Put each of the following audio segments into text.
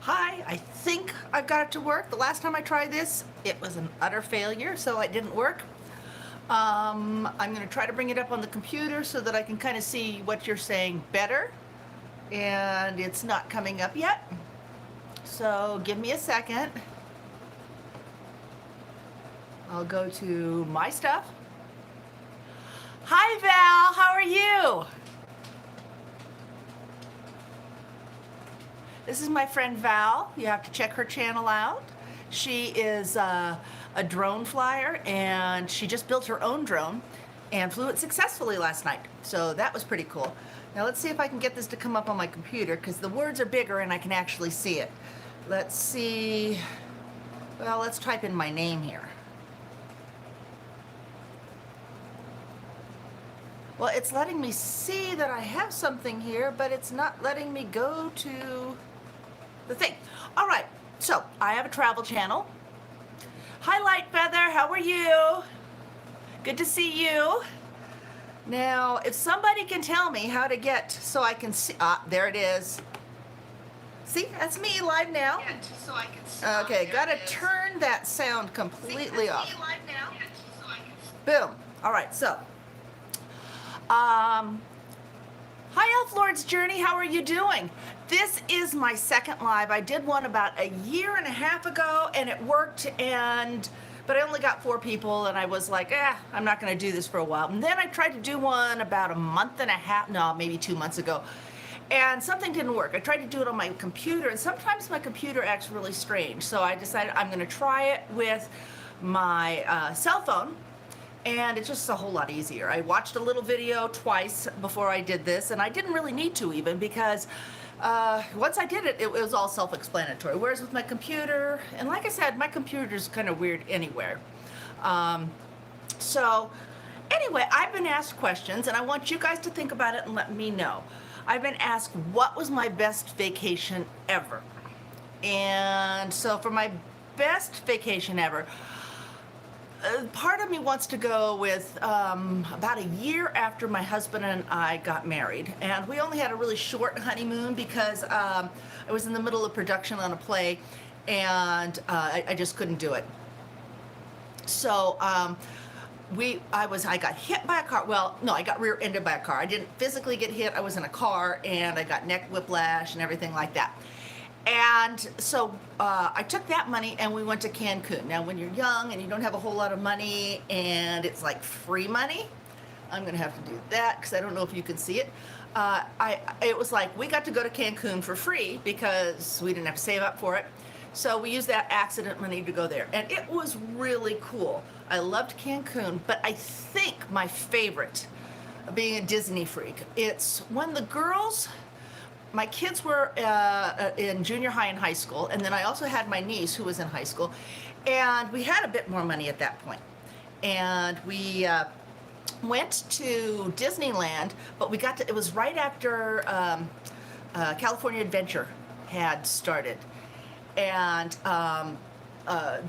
Hi, I think I've got it to work. The last time I tried this, it was an utter failure, so it didn't work. I'm going to try to bring it up on the computer so that I can kind of see what you're saying better. And it's not coming up yet. So give me a second. I'll go to my stuff. Hi, Val. How are you? This is my friend Val. You have to check her channel out. She is a drone flyer, and she just built her own drone and flew it successfully last night. So that was pretty cool. Now let's see if I can get this to come up on my computer, because the words are bigger and I can actually see it. Let's see. Well, let's type in my name here. Well, it's letting me see that I have something here, but it's not letting me go to the thing. All right, so I have a travel channel. Hi, Light Feather, how are you? Good to see you. Now, if somebody can tell me how to get so I can see, there it is. See, that's me live now. So I can see. Okay, gotta turn that sound completely off. Boom. All right, so. Hi, Elf Lord's Journey. How are you doing? This is my second live. I did one about a year and a half ago, and it worked. But I only got 4 people, and I was like, I'm not going to do this for a while. And then I tried to do one about a month and a half, no, maybe 2 months ago, and something didn't work. I tried to do it on my computer, and sometimes my computer acts really strange. So I decided I'm going to try it with my cell phone. And it's just a whole lot easier. I watched a little video twice before I did this, and I didn't really need to even, because once I did it, it was all self-explanatory. Whereas with my computer, and like I said, my computer's kind of weird anywhere. So anyway, I've been asked questions, and I want you guys to think about it and let me know. I've been asked, what was my best vacation ever? And so for my best vacation ever, part of me wants to go with about a year after my husband and I got married. And we only had a really short honeymoon because I was in the middle of production on a play, and I just couldn't do it. So I got hit by a car. Well, no, I got rear-ended by a car. I didn't physically get hit. I was in a car, and I got neck whiplash and everything like that. And so I took that money and we went to Cancun. Now, when you're young and you don't have a whole lot of money and it's like free money, I'm going to have to do that because I don't know if you can see it. It was like we got to go to Cancun for free because we didn't have to save up for it. So we used that accident money to go there. And it was really cool. I loved Cancun, but I think my favorite, being a Disney freak, it's when the girls... My kids were in junior high and high school, and then I also had my niece who was in high school, and we had a bit more money at that point. And we went to Disneyland, but it was right after California Adventure had started. And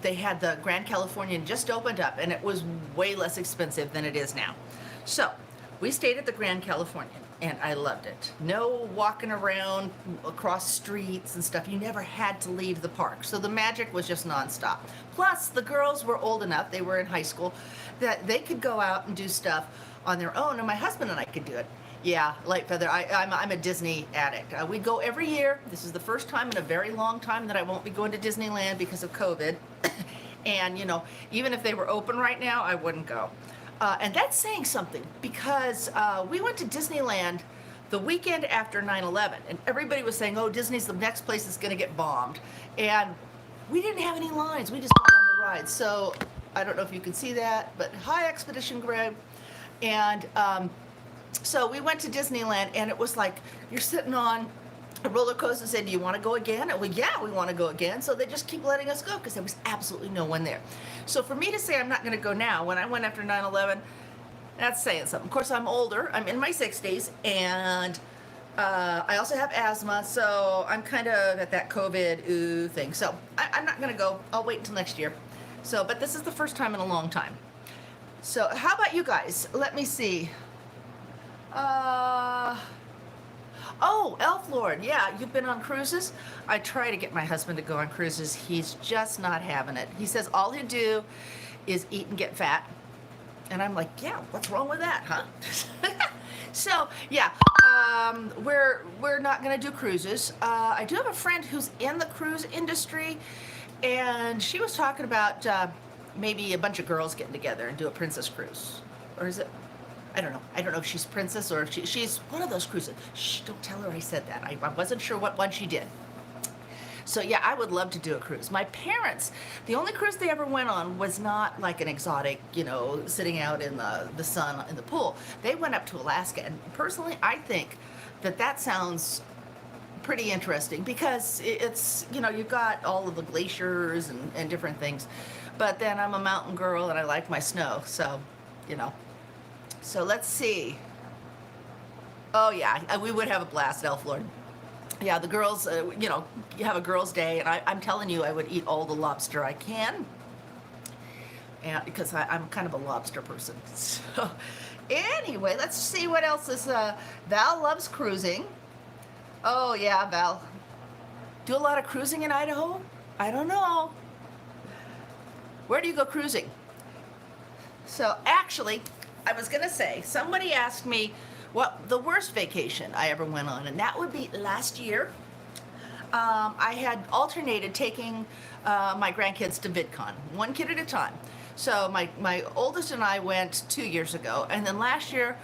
they had the Grand Californian just opened up, and it was way less expensive than it is now. So we stayed at the Grand Californian, and I loved it. No walking around across streets and stuff. You never had to leave the park. So the magic was just nonstop. Plus, the girls were old enough, they were in high school, that they could go out and do stuff on their own, and my husband and I could do it. Yeah, Light Feather, I'm a Disney addict. We go every year. This is the first time in a very long time that I won't be going to Disneyland because of COVID. And, you know, even if they were open right now, I wouldn't go. And that's saying something, because we went to Disneyland the weekend after 9/11, and everybody was saying, oh, Disney's the next place that's going to get bombed. And we didn't have any lines. We just got on the ride. So I don't know if you can see that, but hi, Expedition Greg. And so we went to Disneyland, and it was like you're sitting on a roller coaster and said, do you want to go again? And yeah, we want to go again. So they just keep letting us go because there was absolutely no one there. So for me to say I'm not going to go now, when I went after 9/11, that's saying something. Of course, I'm older. I'm in my 60s, and I also have asthma, so I'm kind of at that COVID thing. So I'm not going to go. I'll wait until next year. So, but this is the first time in a long time. So how about you guys? Let me see. Oh, Elf Lord. Yeah, you've been on cruises? I try to get my husband to go on cruises. He's just not having it. He says all he'll do is eat and get fat. And I'm like, yeah, what's wrong with that, huh? So, yeah, we're not going to do cruises. I do have a friend who's in the cruise industry, and she was talking about maybe a bunch of girls getting together and do a princess cruise. Or is it? I don't know. I don't know if she's princess or if she's one of those cruises. Shh, don't tell her I said that. I wasn't sure what one she did. So yeah, I would love to do a cruise. My parents, the only cruise they ever went on was not like an exotic, sitting out in the sun in the pool. They went up to Alaska, and personally, I think that sounds pretty interesting because it's, you've got all of the glaciers and different things. But then I'm a mountain girl and I like my snow, so, So let's see. Oh yeah, we would have a blast, Elf Lord. Yeah, the girls, you have a girls' day, and I'm telling you, I would eat all the lobster I can, and because I'm kind of a lobster person. So, anyway, let's see what else is. Val loves cruising. Oh yeah, Val. Do a lot of cruising in Idaho? I don't know. Where do you go cruising? So actually, I was gonna say, somebody asked me what the worst vacation I ever went on, and that would be last year. I had alternated taking my grandkids to VidCon, one kid at a time. So my oldest and I went 2 years ago, and then last year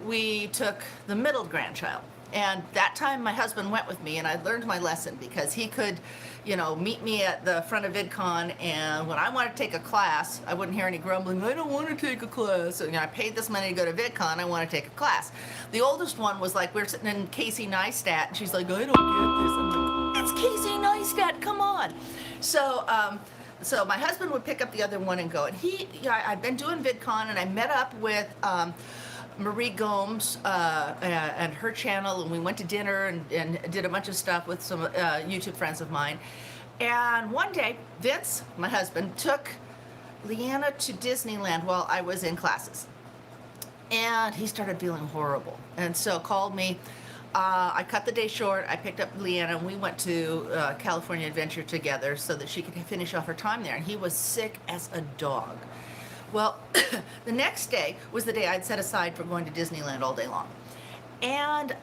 we took the middle grandchild. And that time my husband went with me, and I learned my lesson because he could, meet me at the front of VidCon, and when I wanted to take a class, I wouldn't hear any grumbling, I don't want to take a class. So, I paid this money to go to VidCon, I want to take a class. The oldest one was like, we're sitting in Casey Neistat, and she's like, I don't get this. I'm like, it's Casey Neistat, come on. So my husband would pick up the other one and go, and I've been doing VidCon, and I met up with Marie Gomes and her channel, and we went to dinner and did a bunch of stuff with some YouTube friends of mine. And one day, Vince, my husband, took Leanna to Disneyland while I was in classes. And he started feeling horrible, and so called me. I cut the day short. I picked up Leanna, and we went to California Adventure together so that she could finish off her time there. And he was sick as a dog. Well, the next day was the day I'd set aside for going to Disneyland all day long. And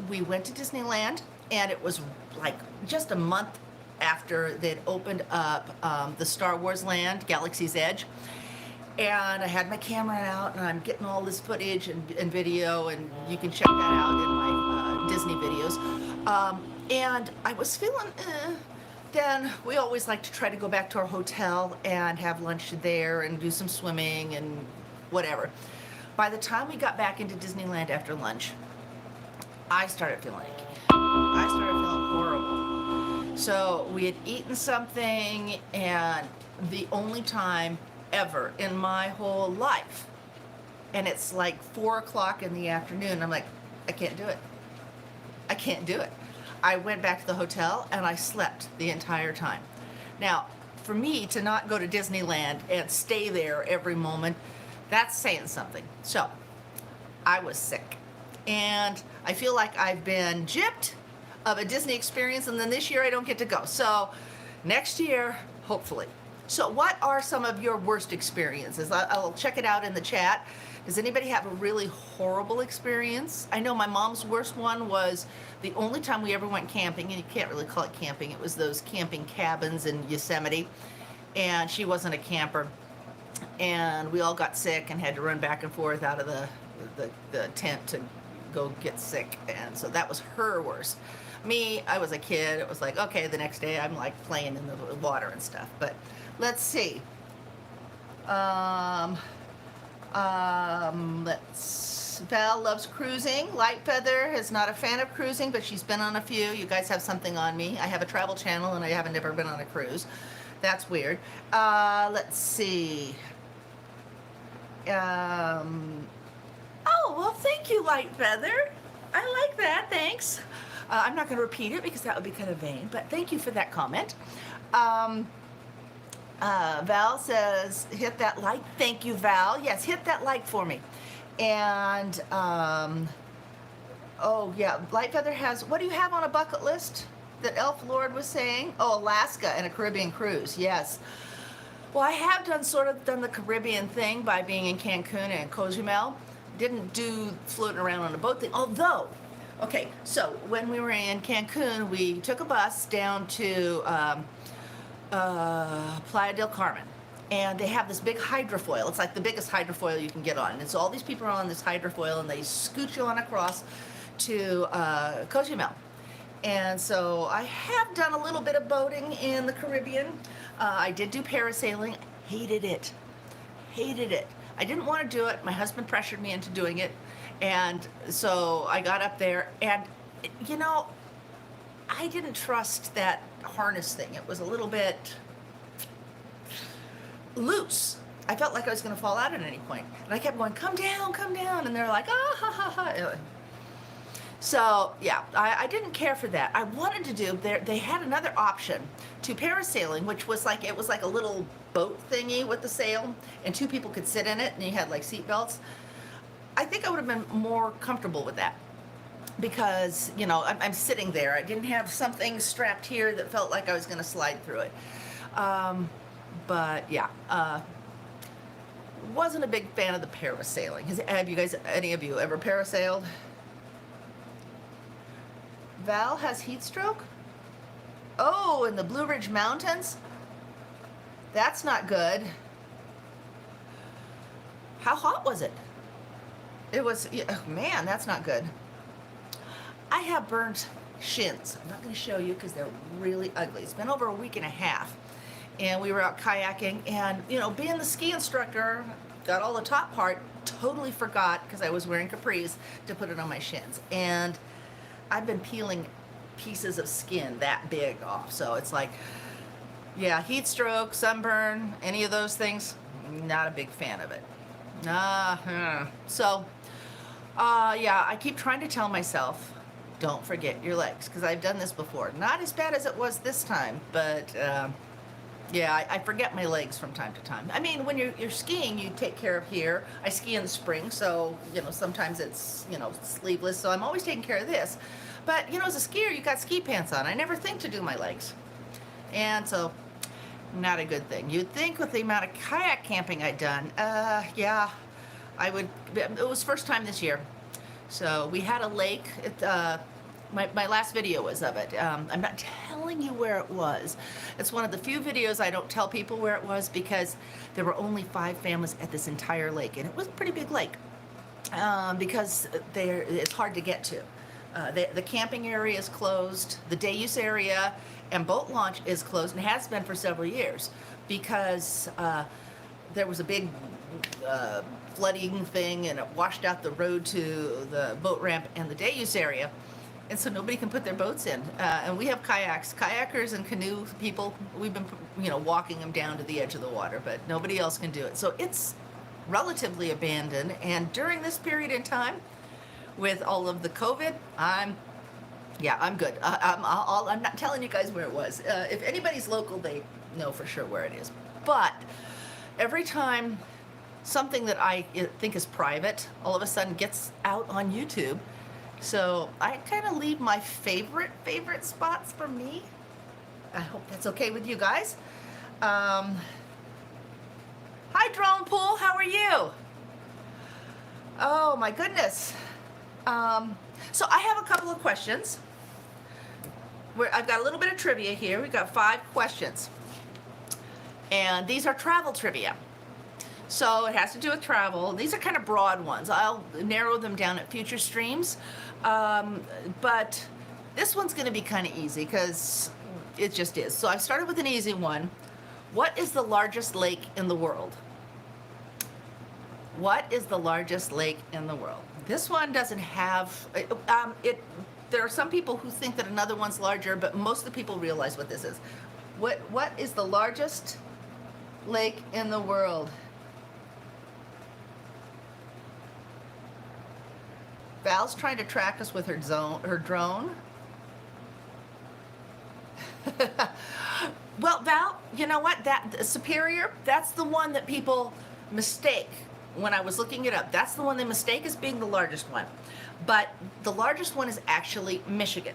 we went to Disneyland, and it was like just a month after they'd opened up the Star Wars land, Galaxy's Edge. And I had my camera out, and I'm getting all this footage and video, and you can check that out in my Disney videos. And I was feeling Then we always like to try to go back to our hotel and have lunch there and do some swimming and whatever. By the time we got back into Disneyland after lunch, I started feeling achy. I started feeling horrible. So we had eaten something, and the only time ever in my whole life, and it's like 4 o'clock in the afternoon, I'm like, I can't do it. I can't do it. I went back to the hotel and I slept the entire time. Now, for me to not go to Disneyland and stay there every moment, that's saying something. So, I was sick. And I feel like I've been gypped of a Disney experience, and then this year I don't get to go. So, next year, hopefully. So, what are some of your worst experiences? I'll check it out in the chat. Does anybody have a really horrible experience? I know my mom's worst one was the only time we ever went camping, and you can't really call it camping, it was those camping cabins in Yosemite, and she wasn't a camper, and we all got sick and had to run back and forth out of the tent to go get sick, and so that was her worst. Me, I was a kid, it was like, okay, the next day I'm like playing in the water and stuff, but let's see. Val loves cruising. Light Feather is not a fan of cruising, but she's been on a few. You guys have something on me. I have a travel channel, and I haven't ever been on a cruise. That's weird. Let's see. Oh, well, thank you, Light Feather. I like that. Thanks. I'm not going to repeat it because that would be kind of vain, but thank you for that comment. Val says, hit that like. Thank you, Val. Yes, hit that like for me. And Oh yeah, Light Feather has. What do you have on a bucket list that Elf Lord was saying? Oh, Alaska and a Caribbean cruise. Yes. Well, I have done the Caribbean thing by being in Cancun and Cozumel. Didn't do floating around on a boat thing. Although, okay, so when we were in Cancun, we took a bus down to Playa del Carmen. And they have this big hydrofoil. It's like the biggest hydrofoil you can get on. And so all these people are on this hydrofoil, and they scoot you on across to Cozumel. And so I have done a little bit of boating in the Caribbean. I did do parasailing. Hated it. Hated it. I didn't want to do it. My husband pressured me into doing it. And so I got up there, and you know, I didn't trust that harness thing. It was a little bit loose. I felt like I was going to fall out at any point. And I kept going, come down. And they're like, ah, ha, ha, ha. So, yeah, I didn't care for that. I wanted to do, they had another option to parasailing, which was like, it was like a little boat thingy with the sail, and two people could sit in it, and you had like seat belts. I think I would have been more comfortable with that because, you know, I'm sitting there. I didn't have something strapped here that felt like I was going to slide through it. But yeah, wasn't a big fan of the parasailing. Have you guys, any of you, ever parasailed? Val has heat stroke? Oh, in the Blue Ridge Mountains? That's not good. How hot was it? It was, oh, man, that's not good. I have burnt shins. I'm not going to show you because they're really ugly. It's been over a week and a half. And we were out kayaking, and, you know, being the ski instructor, got all the top part, totally forgot, because I was wearing capris, to put it on my shins. And I've been peeling pieces of skin that big off. So it's like, yeah, heat stroke, sunburn, any of those things, not a big fan of it. So, yeah, I keep trying to tell myself, don't forget your legs, because I've done this before. Not as bad as it was this time, but yeah, I forget my legs from time to time. I mean, when you're skiing, you take care of here. I ski in the spring, so, you know, sometimes it's, you know, sleeveless, so I'm always taking care of this. But, you know, as a skier, you got ski pants on. I never think to do my legs. And so, not a good thing. You'd think with the amount of kayak camping I'd done, yeah, I would, it was first time this year. So we had a lake, my last video was of it. I'm not telling you where it was. It's one of the few videos I don't tell people where it was because there were only 5 families at this entire lake, and it was a pretty big lake because it's hard to get to. The camping area is closed, the day use area and boat launch is closed, and has been for several years because there was a big flooding thing, and it washed out the road to the boat ramp and the day use area. And so nobody can put their boats in. And we have kayaks. Kayakers and canoe people, we've been, you know, walking them down to the edge of the water, but nobody else can do it. So it's relatively abandoned. And during this period in time, with all of the COVID, I'm good. I'm not telling you guys where it was. If anybody's local, they know for sure where it is. But every time something that I think is private all of a sudden gets out on YouTube, so I kind of leave my favorite spots for me. I hope that's okay with you guys. Hi, Drone Pool. How are you? Oh, my goodness. So I have a couple of questions. I've got a little bit of trivia here. We've got 5 questions. And these are travel trivia. So it has to do with travel. These are kind of broad ones. I'll narrow them down at future streams. But this one's going to be kind of easy because it just is. So I started with an easy one. What is the largest lake in the world? What is the largest lake in the world? This one doesn't have, there are some people who think that another one's larger, but most of the people realize what this is. What is the largest lake in the world? Val's trying to track us with her drone. Well, Val, you know what? That Superior, that's the one that people mistake when I was looking it up. That's the one they mistake as being the largest one. But the largest one is actually Michigan.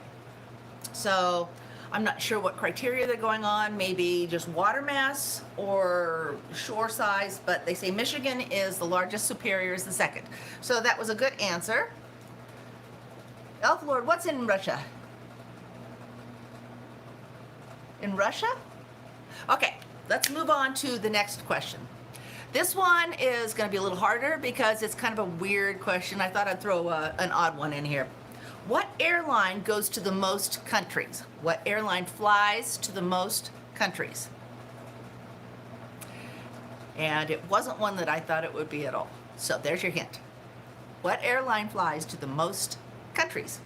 So I'm not sure what criteria they're going on, maybe just water mass or shore size, but they say Michigan is the largest, Superior is the second. So that was a good answer. Elf Lord, what's in Russia? In Russia? Okay, let's move on to the next question. This one is going to be a little harder because it's kind of a weird question. I thought I'd throw an odd one in here. What airline goes to the most countries? What airline flies to the most countries? And it wasn't one that I thought it would be at all. So there's your hint. What airline flies to the most countries?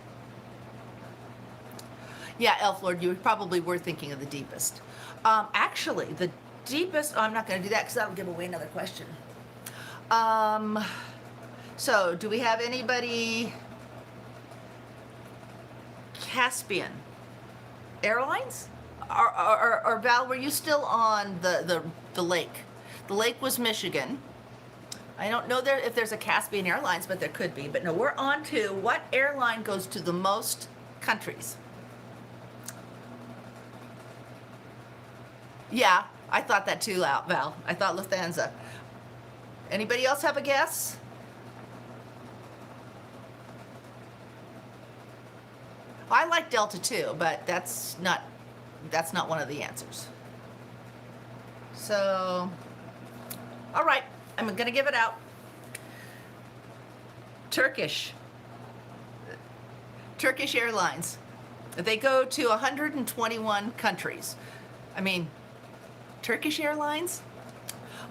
Yeah, Elf Lord, you probably were thinking of the deepest. Actually, the deepest, I'm not going to do that because that'll give away another question. So do we have anybody? Caspian Airlines? Or Val, were you still on the lake? The lake was Michigan. I don't know if there's a Caspian Airlines, but there could be. But no, we're on to what airline goes to the most countries? Yeah, I thought that too, Val. I thought Lufthansa. Anybody else have a guess? I like Delta too, but that's not one of the answers. So, all right, I'm gonna give it out. Turkish Airlines. They go to 121 countries. I mean, Turkish Airlines?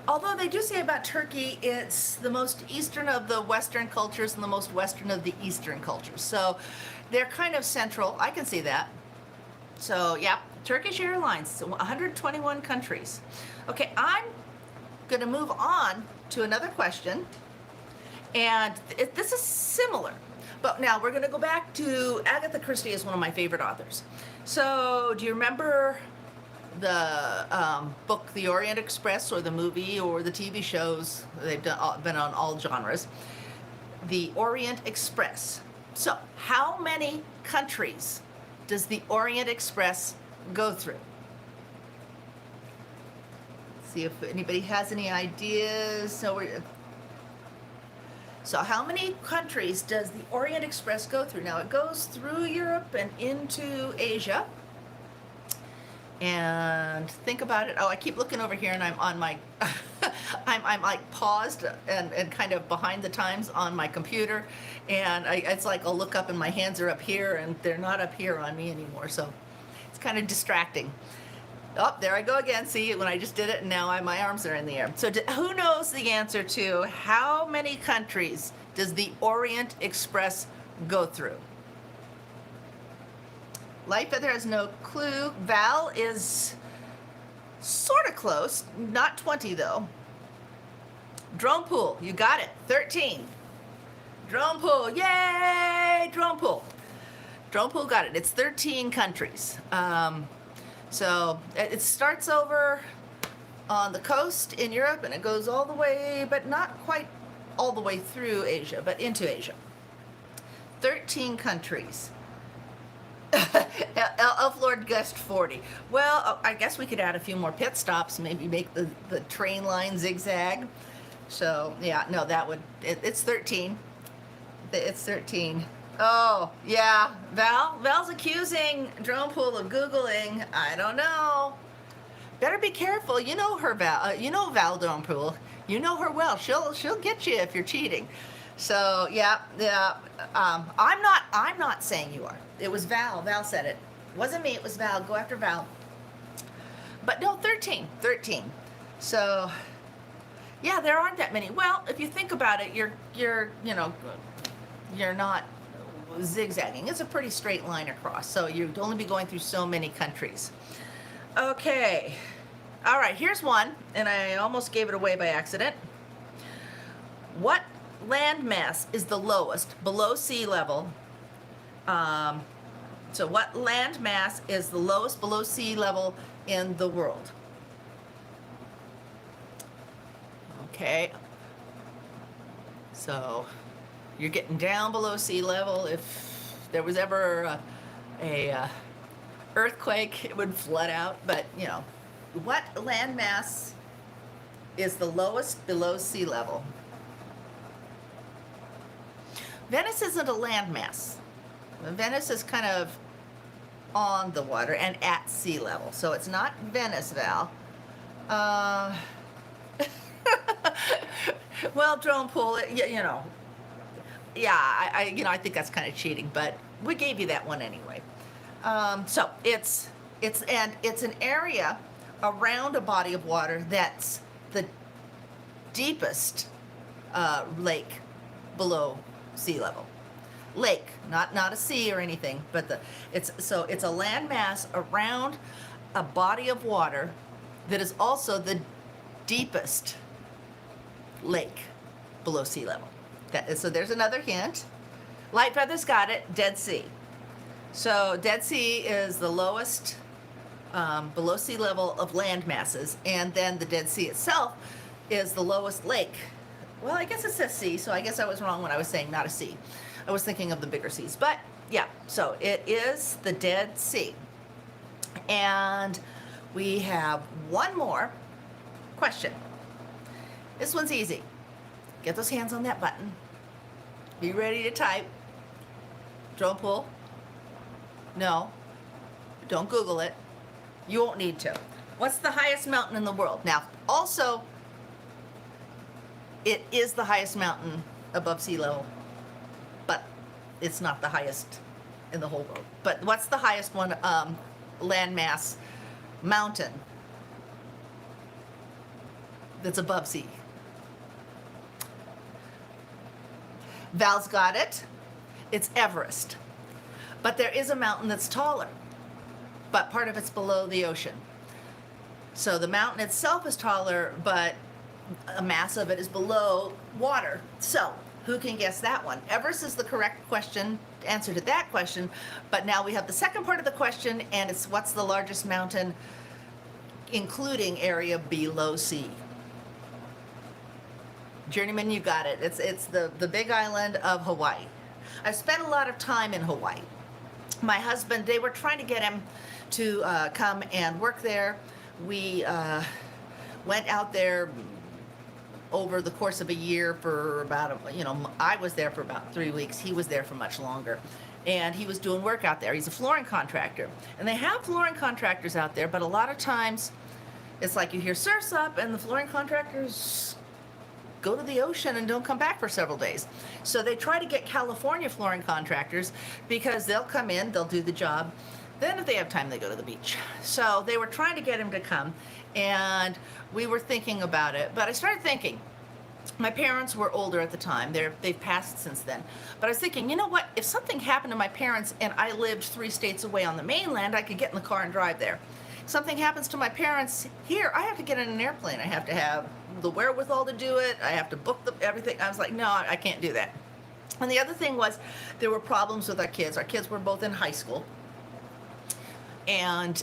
Although they do say about Turkey, it's the most eastern of the Western cultures and the most Western of the Eastern cultures. So they're kind of central. I can see that. So yeah, Turkish Airlines, 121 countries. Okay, I'm going to move on to another question. And this is similar. But now we're going to go back to Agatha Christie is one of my favorite authors. So do you remember the book The Orient Express, or the movie or the TV shows? They've been on all genres. The Orient Express. So how many countries does the Orient Express go through? See if anybody has any ideas. So how many countries does the Orient Express go through? Now it goes through Europe and into Asia. And think about it. Oh, I keep looking over here, and I'm on my, I'm like paused and kind of behind the times on my computer, and it's like I'll look up and my hands are up here, and they're not up here on me anymore. So it's kind of distracting. Oh, there I go again. See, when I just did it, and now my arms are in the air. So who knows the answer to how many countries does the Orient Express go through? Light Feather has no clue. Val is sort of close. Not 20, though. Drone Pool, you got it. 13. Drone Pool, yay! Drone Pool. Drone Pool got it. It's 13 countries. So it starts over on the coast in Europe, and it goes all the way, but not quite all the way through Asia, but into Asia. 13 countries. Elf Lord guessed 40. Well, I guess we could add a few more pit stops, maybe make the train line zigzag. So, yeah, no, it's 13. It's 13. Oh, yeah, Val's accusing Drone Pool of Googling. I don't know. Better be careful. You know her, Val. You know Val Drone Pool. You know her well. She'll get you if you're cheating. So yeah. I'm not saying you are. It was Val. Val said it. It wasn't me. It was Val. Go after Val. But no, 13. So yeah, there aren't that many. Well, if you think about it, you're not zigzagging. It's a pretty straight line across. So you'd only be going through so many countries. Okay. All right, here's one, and I almost gave it away by accident. What landmass is the lowest below sea level? So what landmass is the lowest below sea level in the world? Okay. So you're getting down below sea level. If there was ever a earthquake, it would flood out. But what landmass is the lowest below sea level? Venice isn't a landmass. Venice is kind of on the water and at sea level, so it's not Venice, Val. Well, drone pool, I think that's kind of cheating, but we gave you that one anyway. So it's an area around a body of water that's the deepest lake below sea level. Lake, not a sea or anything, but it's a landmass around a body of water that is also the deepest lake below sea level. So there's another hint. Light Feathers got it. Dead Sea. So Dead Sea is the lowest below sea level of land masses, and then the Dead Sea itself is the lowest lake. Well, I guess it says sea, so I guess I was wrong when I was saying not a sea. I was thinking of the bigger seas, but yeah, so it is the Dead Sea. And we have one more question. This one's easy. Get those hands on that button. Be ready to type. Drone pool? No. Don't Google it. You won't need to. What's the highest mountain in the world? Now, also, it is the highest mountain above sea level, but it's not the highest in the whole world. But what's the highest one, landmass mountain that's above sea? Val's got it. It's Everest. But there is a mountain that's taller, but part of it's below the ocean. So the mountain itself is taller, but a mass of it is below water. So who can guess that one? Everest is the correct answer to that question, but now we have the second part of the question, and it's what's the largest mountain including area below sea? Journeyman, you got it. It's the big island of Hawaii. I've spent a lot of time in Hawaii. My husband, they were trying to get him to come and work there. We went out there over the course of a year for about, I was there for about 3 weeks. He was there for much longer. And he was doing work out there. He's a flooring contractor. And they have flooring contractors out there, but a lot of times it's like you hear surf's up and the flooring contractors go to the ocean and don't come back for several days. So they try to get California flooring contractors because they'll come in, they'll do the job. Then if they have time, they go to the beach. So they were trying to get him to come, and we were thinking about it. But I started thinking, my parents were older at the time. They've passed since then. But I was thinking, you know what? If something happened to my parents and I lived 3 states away on the mainland, I could get in the car and drive there. Something happens to my parents here, I have to get in an airplane. I have to have the wherewithal to do it. I have to book everything. I was like, no, I can't do that. And the other thing was, there were problems with our kids. Our kids were both in high school. And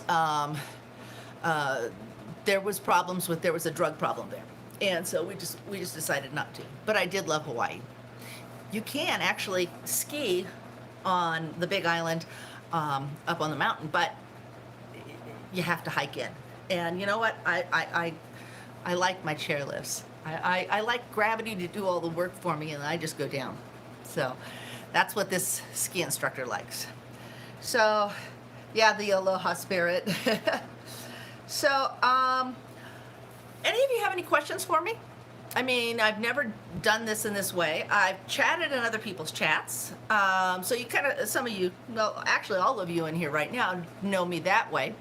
there was a drug problem there. And so we just decided not to. But I did love Hawaii. You can actually ski on the Big Island up on the mountain, but you have to hike in. And you know what? I like my chairlifts. I like gravity to do all the work for me, and I just go down. So that's what this ski instructor likes. So yeah, the aloha spirit. So any of you have any questions for me? I mean, I've never done this in this way. I've chatted in other people's chats. So you some of you, well, actually all of you in here right now know me that way.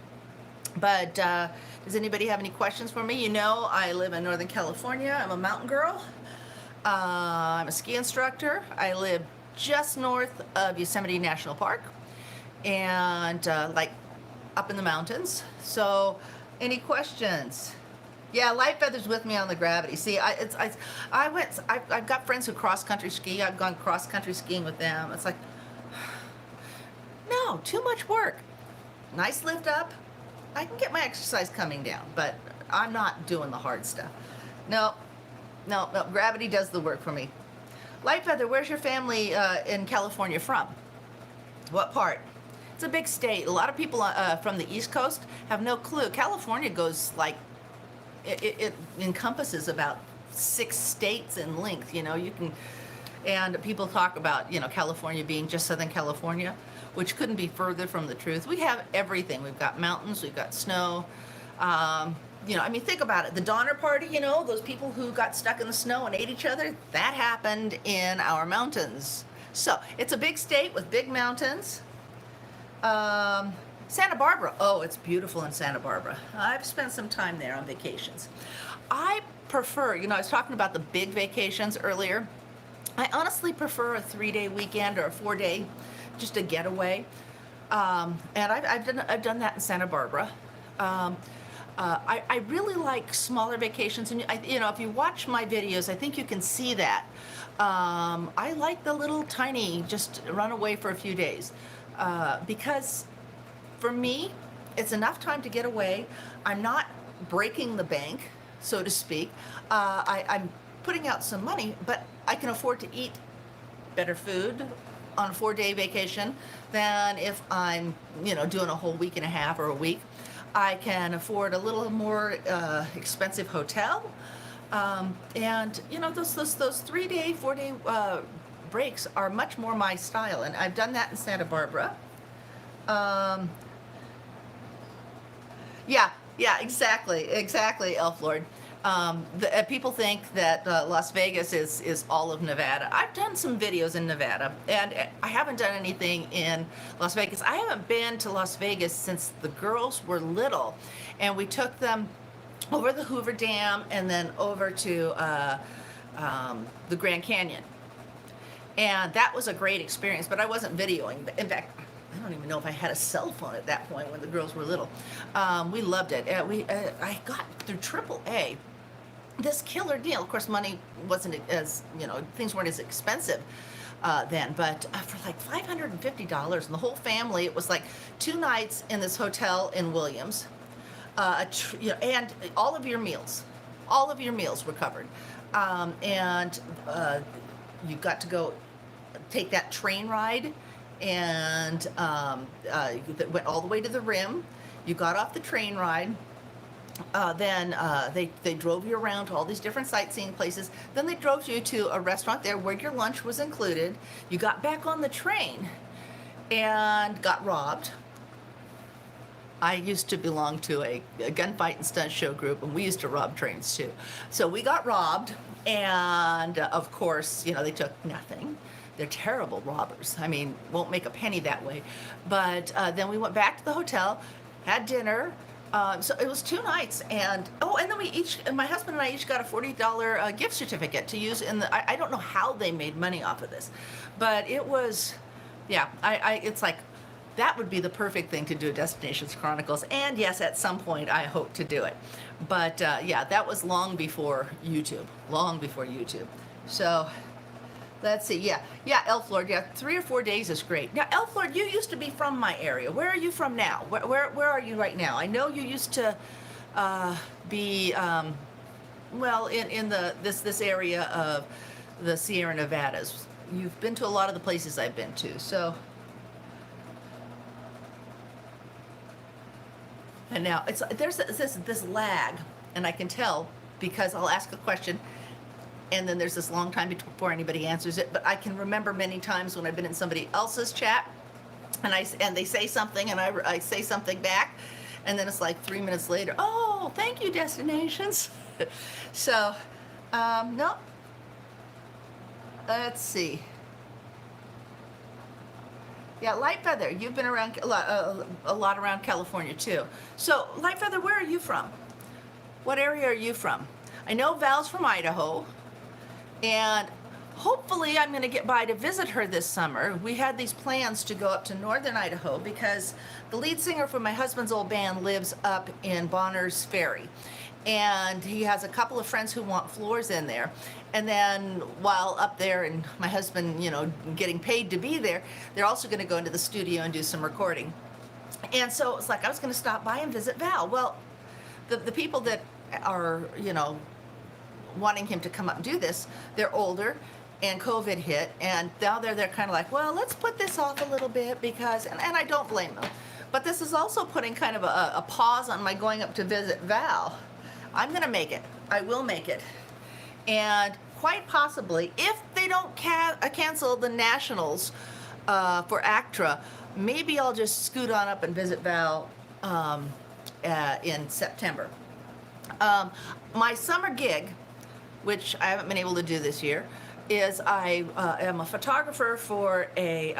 But does anybody have any questions for me? You know, I live in Northern California. I'm a mountain girl. I'm a ski instructor. I live just north of Yosemite National Park, and like up in the mountains. So any questions? Yeah, Light Feather's with me on the gravity. See, I've got friends who cross-country ski. I've gone cross-country skiing with them. It's like, no, too much work. Nice lift up. I can get my exercise coming down, but I'm not doing the hard stuff. No, gravity does the work for me. Lightfeather, where's your family in California from? What part? It's a big state. A lot of people from the East Coast have no clue. California goes like, it encompasses about 6 states in length. You know, you can, and people talk about, you know, California being just Southern California, which couldn't be further from the truth. We have everything. We've got mountains, we've got snow. You know, I mean, think about it. The Donner Party, you know, those people who got stuck in the snow and ate each other, that happened in our mountains. So it's a big state with big mountains. Santa Barbara. Oh, it's beautiful in Santa Barbara. I've spent some time there on vacations. I prefer, you know, I was talking about the big vacations earlier. I honestly prefer a 3-day weekend or a 4-day, just a getaway. And I've done that in Santa Barbara. I really like smaller vacations, and you know, if you watch my videos, I think you can see that. I like the little tiny, just run away for a few days, because for me, it's enough time to get away. I'm not breaking the bank, so to speak. I'm putting out some money, but I can afford to eat better food on a 4-day vacation than if I'm, you know, doing a whole week and a half or a week. I can afford a little more expensive hotel, and you know, those 3-day, 4-day breaks are much more my style, and I've done that in Santa Barbara. Yeah, exactly, Elf Lord. People think that Las Vegas is all of Nevada. I've done some videos in Nevada, and I haven't done anything in Las Vegas. I haven't been to Las Vegas since the girls were little, and we took them over the Hoover Dam and then over to the Grand Canyon. And that was a great experience, but I wasn't videoing. In fact, I don't even know if I had a cell phone at that point when the girls were little. We loved it. I got through AAA this killer deal. Of course, money wasn't as, you know, things weren't as expensive then, but for like $550, and the whole family, it was like 2 nights in this hotel in Williams, you know, and all of your meals were covered, and you got to go take that train ride, and you went all the way to the rim. You got off the train ride. Then they drove you around to all these different sightseeing places. Then they drove you to a restaurant there where your lunch was included. You got back on the train and got robbed. I used to belong to a gunfight and stunt show group, and we used to rob trains too. So we got robbed, and of course, you know, they took nothing. They're terrible robbers. I mean, won't make a penny that way. But then we went back to the hotel, had dinner. So it was 2 nights, and then my husband and I each got a $40 gift certificate to use in the. I don't know how they made money off of this, but it was, yeah. It's like that would be the perfect thing to do at Destinations Chronicles, and yes, at some point I hope to do it. But yeah, that was long before YouTube. So. Let's see, yeah, Elf Lord, yeah, 3 or 4 days is great. Now, Elf Lord, you used to be from my area. Where are you from now? Where are you right now? I know you used to be, well, in this area of the Sierra Nevadas. You've been to a lot of the places I've been to, so. And now, there's this lag, and I can tell because I'll ask a question, and then there's this long time before anybody answers it. But I can remember many times when I've been in somebody else's chat, and they say something, and I say something back, and then it's like 3 minutes later. Oh, thank you, Destinations. So, no. Let's see. Yeah, Lightfeather, you've been around a lot around California too. So, Lightfeather, where are you from? What area are you from? I know Val's from Idaho. And hopefully I'm going to get by to visit her this summer. We had these plans to go up to northern Idaho because the lead singer for my husband's old band lives up in Bonners Ferry. And he has a couple of friends who want floors in there. And then while up there and my husband, you know, getting paid to be there, they're also going to go into the studio and do some recording. And so it's like I was going to stop by and visit Val. Well, the people that are, you know, wanting him to come up and do this, they're older, and COVID hit, and now they're kind of like, well, let's put this off a little bit because, and I don't blame them, but this is also putting kind of a pause on my going up to visit Val. I'm going to make it. I will make it. And quite possibly, if they don't cancel the nationals for ACTRA, maybe I'll just scoot on up and visit Val in September. My summer gig, which I haven't been able to do this year, is I am a photographer for a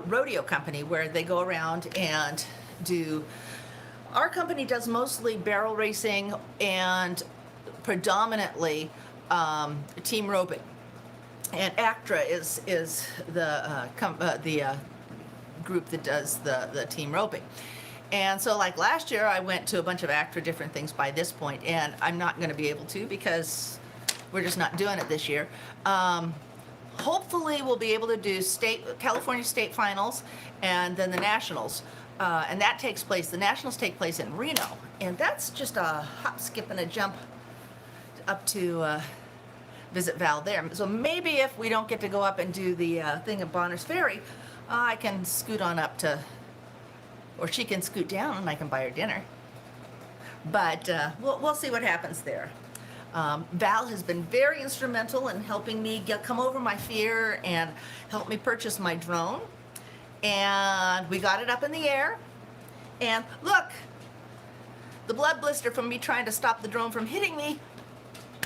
rodeo company where they go around and do. Our company does mostly barrel racing and predominantly team roping, and ACTRA is the group that does the team roping. And so, like last year, I went to a bunch of ACTRA different things by this point, and I'm not going to be able to because we're just not doing it this year. Hopefully, we'll be able to do California state finals and then the nationals. And that takes place, the nationals take place in Reno. And that's just a hop, skip, and a jump up to visit Val there. So maybe if we don't get to go up and do the thing at Bonner's Ferry, I can scoot on up to, or she can scoot down and I can buy her dinner. But we'll see what happens there. Val has been very instrumental in helping me come over my fear and help me purchase my drone. And we got it up in the air. And look, the blood blister from me trying to stop the drone from hitting me,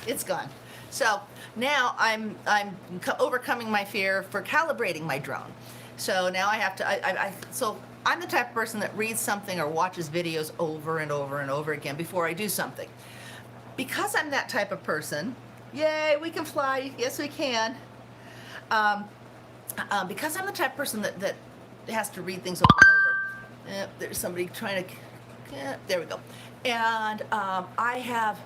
it's gone. So now I'm overcoming my fear for calibrating my drone. So now I have to, so I'm the type of person that reads something or watches videos over and over and over again before I do something. Because I'm that type of person, yay, we can fly, yes we can. Because I'm the type of person that has to read things over and over. There's somebody trying to, there we go. And I have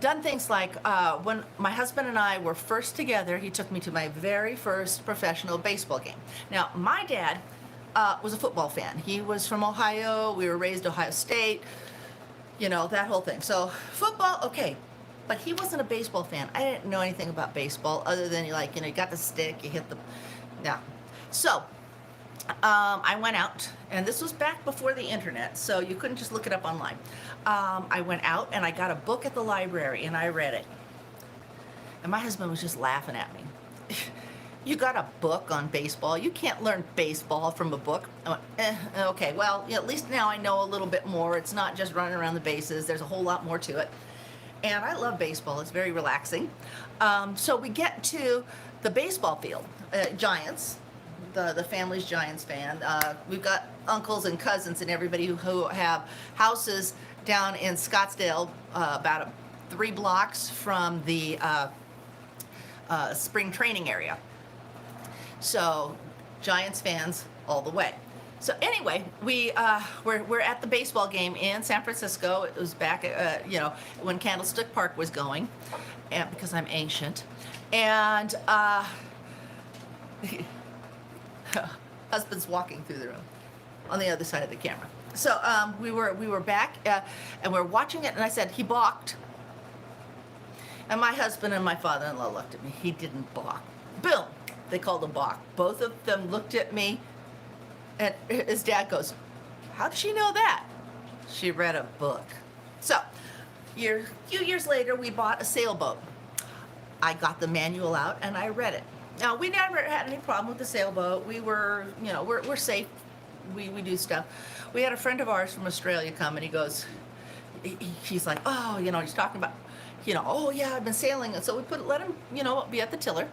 done things like when my husband and I were first together, he took me to my very first professional baseball game. Now, my dad was a football fan. He was from Ohio. We were raised Ohio State, you know, that whole thing. So football, okay. But he wasn't a baseball fan. I didn't know anything about baseball other than you got the stick, you hit the, yeah. So I went out, and this was back before the internet, so you couldn't just look it up online. I went out and I got a book at the library and I read it. And my husband was just laughing at me. You got a book on baseball? You can't learn baseball from a book. I went, okay, well, at least now I know a little bit more. It's not just running around the bases. There's a whole lot more to it. And I love baseball. It's very relaxing. So we get to the baseball field, Giants. The family's Giants fan. We've got uncles and cousins and everybody who have houses down in Scottsdale, about 3 blocks from the spring training area. So Giants fans all the way. So anyway, we're at the baseball game in San Francisco. It was back, when Candlestick Park was going, and because I'm ancient, and husband's walking through the room on the other side of the camera. So we were back and we're watching it, and I said he balked, and my husband and my father-in-law looked at me. He didn't balk. Boom, they called him balk. Both of them looked at me, and his dad goes, "How did she know that?" She read a book. So a few years later, we bought a sailboat. I got the manual out and I read it. Now, we never had any problem with the sailboat. We were, we're safe. We do stuff. We had a friend of ours from Australia come, and he goes, he's like, oh, he's talking about, oh yeah, I've been sailing. And so we let him, be at the tiller.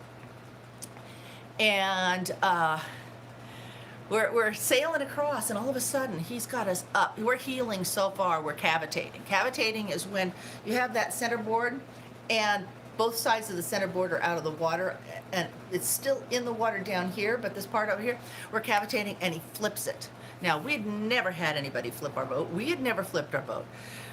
And we're sailing across, and all of a sudden, he's got us up. We're heeling so far, we're cavitating. Cavitating is when you have that centerboard, and both sides of the centerboard are out of the water, and it's still in the water down here, but this part over here, we're cavitating, and he flips it. Now, we'd never had anybody flip our boat. We had never flipped our boat.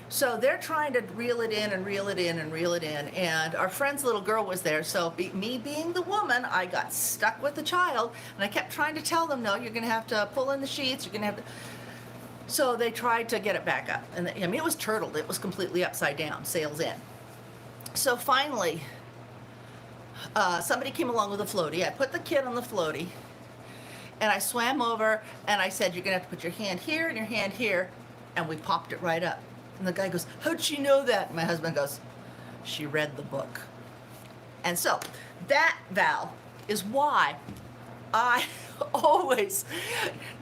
So they're trying to reel it in and reel it in and reel it in, and our friend's little girl was there, so me being the woman, I got stuck with the child, and I kept trying to tell them, no, you're going to have to pull in the sheets, you're going to have to... So they tried to get it back up, and it was turtled. It was completely upside down, sails in. So finally, somebody came along with a floaty. I put the kid on the floaty, and I swam over, and I said, you're gonna have to put your hand here and your hand here, and we popped it right up. And the guy goes, how'd she know that? And my husband goes, she read the book. And so that, Val, is why I always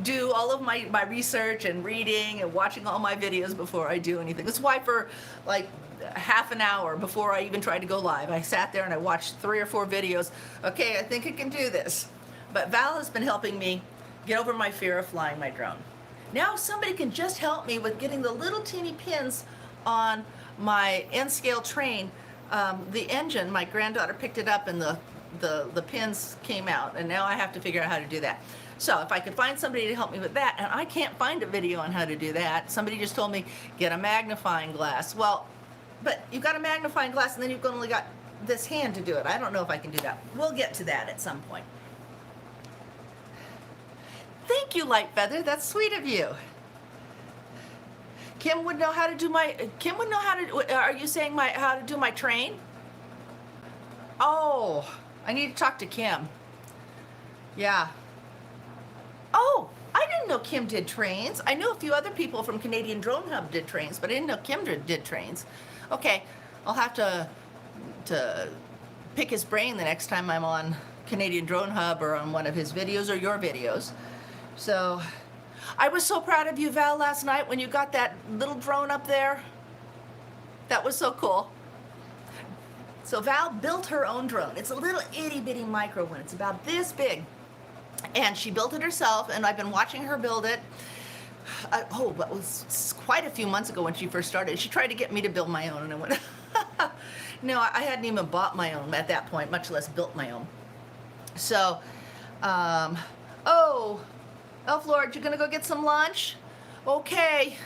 do all of my research and reading and watching all my videos before I do anything. That's why for like half an hour before I even tried to go live, I sat there and I watched 3 or 4 videos. Okay, I think I can do this. But Val has been helping me get over my fear of flying my drone. Now somebody can just help me with getting the little teeny pins on my N-scale train. The engine, my granddaughter picked it up and the pins came out, and now I have to figure out how to do that. So if I could find somebody to help me with that, and I can't find a video on how to do that. Somebody just told me, get a magnifying glass. Well, but you've got a magnifying glass and then you've only got this hand to do it. I don't know if I can do that. We'll get to that at some point. Thank you, Light Feather. That's sweet of you. Kim would know how to do are you saying how to do my train? Oh, I need to talk to Kim. Yeah. Oh, I didn't know Kim did trains. I knew a few other people from Canadian Drone Hub did trains, but I didn't know Kim did trains. Okay, I'll have to pick his brain the next time I'm on Canadian Drone Hub or on one of his videos or your videos. So, I was so proud of you, Val, last night when you got that little drone up there. That was so cool. So Val built her own drone. It's a little itty bitty micro one. It's about this big. And she built it herself, and I've been watching her build it. But it was quite a few months ago when she first started. She tried to get me to build my own, and I went, no, I hadn't even bought my own at that point, much less built my own. So, Elf Lord, you're gonna go get some lunch? Okay,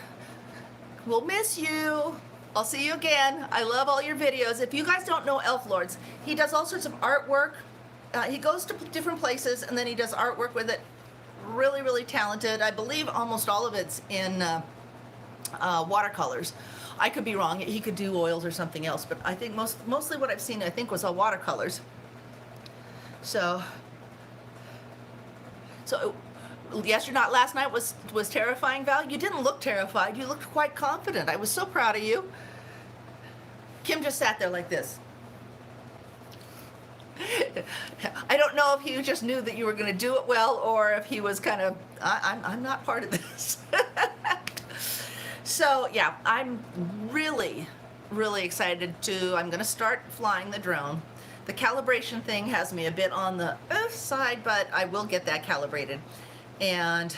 we'll miss you. I'll see you again. I love all your videos. If you guys don't know Elf Lords, he does all sorts of artwork. He goes to different places and then he does artwork with it. Really, really talented. I believe almost all of it's in watercolors. I could be wrong. He could do oils or something else, but I think mostly what I've seen, I think, was all watercolors. So yes, you're not. Last night was terrifying, Val. You didn't look terrified. You looked quite confident. I was so proud of you. Kim just sat there like this. I don't know if he just knew that you were going to do it well, or if he was kind of, I'm not part of this. So yeah, I'm really, really excited I'm going to start flying the drone. The calibration thing has me a bit on the side, but I will get that calibrated. And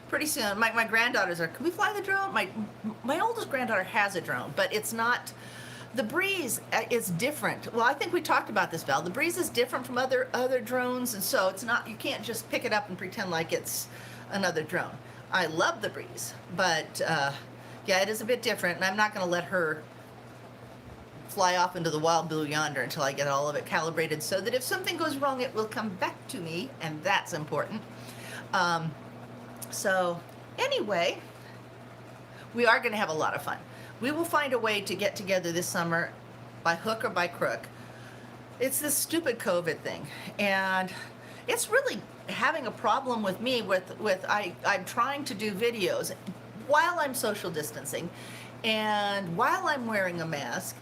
pretty soon, my granddaughters are, can we fly the drone? My oldest granddaughter has a drone, but it's not, the Breeze is different. Well, I think we talked about this, Val. The Breeze is different from other drones, and so it's not, you can't just pick it up and pretend like it's another drone. I love the Breeze, but yeah, it is a bit different, and I'm not going to let her fly off into the wild blue yonder until I get all of it calibrated so that if something goes wrong, it will come back to me, and that's important. So anyway, we are going to have a lot of fun. We will find a way to get together this summer by hook or by crook. It's this stupid COVID thing, and it's really having a problem with me I'm trying to do videos while I'm social distancing and while I'm wearing a mask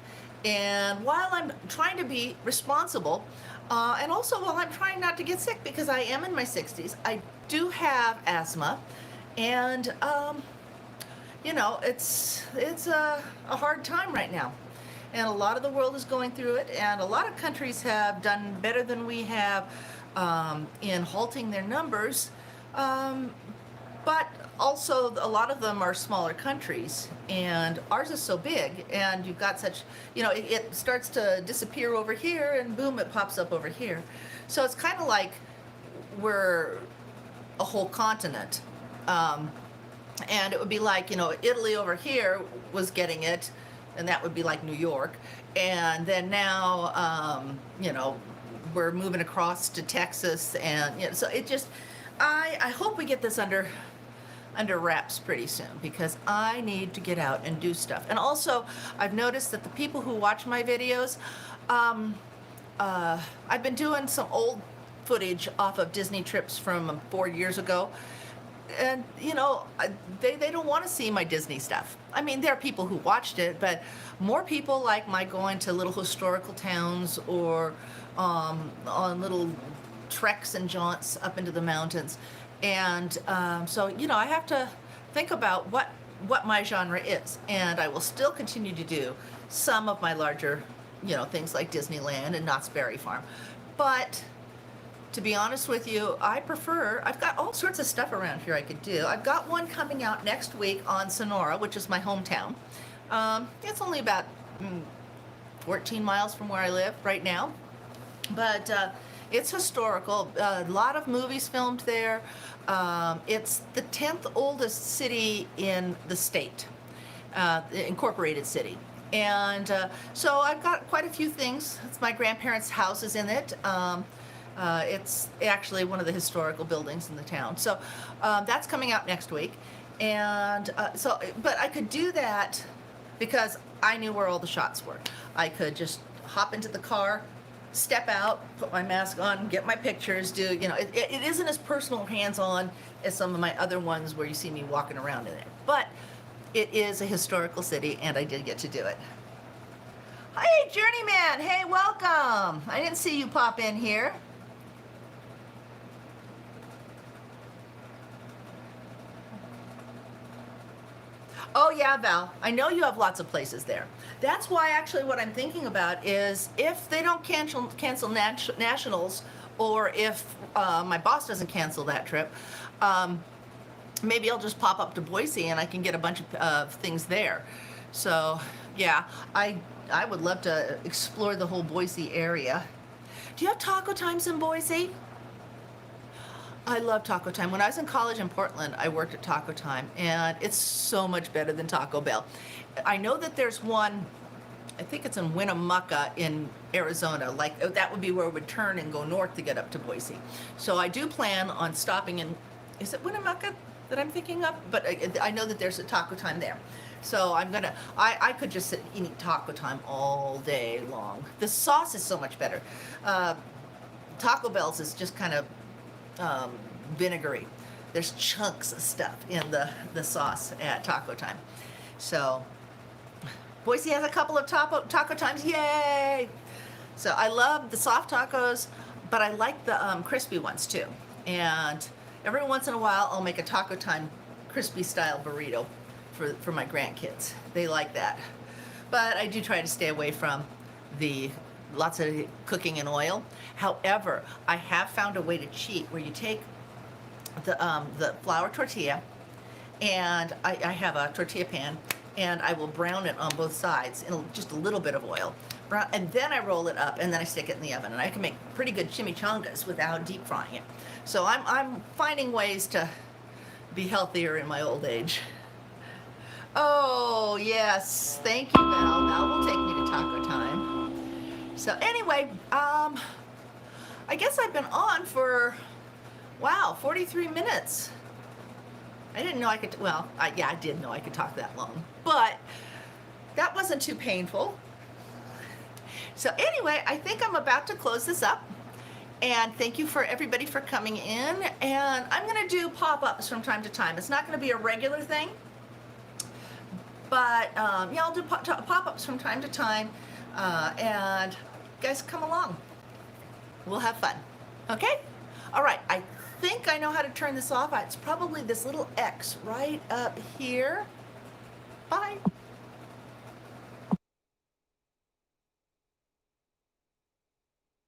and while I'm trying to be responsible, and also while I'm trying not to get sick, because I am in my 60s. I do have asthma, and you know, it's a hard time right now, and a lot of the world is going through it, and a lot of countries have done better than we have in halting their numbers, but also a lot of them are smaller countries, and ours is so big, and you've got such, you know, it starts to disappear over here, and boom, it pops up over here. So it's kind of like we're a whole continent, and it would be like, you know, Italy over here was getting it, and that would be like New York, and then now, you know, we're moving across to Texas, and you know, so it just, I hope we get this under wraps pretty soon, because I need to get out and do stuff. And also, I've noticed that the people who watch my videos, I've been doing some old footage off of Disney trips from 4 years ago. And they don't want to see my Disney stuff. I mean, there are people who watched it, but more people like my going to little historical towns or on little treks and jaunts up into the mountains. And so I have to think about what my genre is, and I will still continue to do some of my larger things like Disneyland and Knott's Berry Farm. But to be honest with you, I've got all sorts of stuff around here I could do. I've got one coming out next week on Sonora, which is my hometown. It's only about 14 miles from where I live right now. But it's historical. A lot of movies filmed there. It's the 10th oldest city in the state, the incorporated city. And so I've got quite a few things. It's my grandparents' house is in it. It's actually one of the historical buildings in the town. So that's coming out next week. And but I could do that because I knew where all the shots were. I could just hop into the car, step out, put my mask on, get my pictures, it isn't as personal hands-on as some of my other ones where you see me walking around in it. But it is a historical city, and I did get to do it. Hey, Journeyman! Hey, welcome! I didn't see you pop in here. Oh yeah, Val, I know you have lots of places there. That's why actually what I'm thinking about is if they don't cancel nationals, or if my boss doesn't cancel that trip, maybe I'll just pop up to Boise and I can get a bunch of things there. So yeah, I would love to explore the whole Boise area. Do you have taco times in Boise? I love Taco Time. When I was in college in Portland, I worked at Taco Time, and it's so much better than Taco Bell. I know that there's one, I think it's in Winnemucca in Arizona, like that would be where we would turn and go north to get up to Boise. So I do plan on stopping in, is it Winnemucca that I'm thinking of? But I know that there's a Taco Time there. So I could just sit and eat Taco Time all day long. The sauce is so much better. Taco Bell's is just kind of vinegary. There's chunks of stuff in the sauce at Taco Time. So Boise has a couple of taco times, yay! So I love the soft tacos, but I like the crispy ones too. And every once in a while I'll make a Taco Time crispy style burrito for my grandkids. They like that. But I do try to stay away from the lots of cooking in oil. However, I have found a way to cheat where you take the flour tortilla, and I have a tortilla pan, and I will brown it on both sides in just a little bit of oil. And then I roll it up, and then I stick it in the oven, and I can make pretty good chimichangas without deep frying it. So I'm finding ways to be healthier in my old age. Oh yes, thank you, Val. Val will take me to Taco Time. So anyway, I guess I've been on for, wow, 43 minutes. I didn't know I could, well, yeah, I did know I could talk that long, but that wasn't too painful. So anyway, I think I'm about to close this up, and thank you for everybody for coming in, and I'm going to do pop-ups from time to time. It's not going to be a regular thing, but yeah, I'll do pop-ups from time to time, and you guys come along. We'll have fun. Okay? All right, I think I know how to turn this off. It's probably this little X right up here. Bye.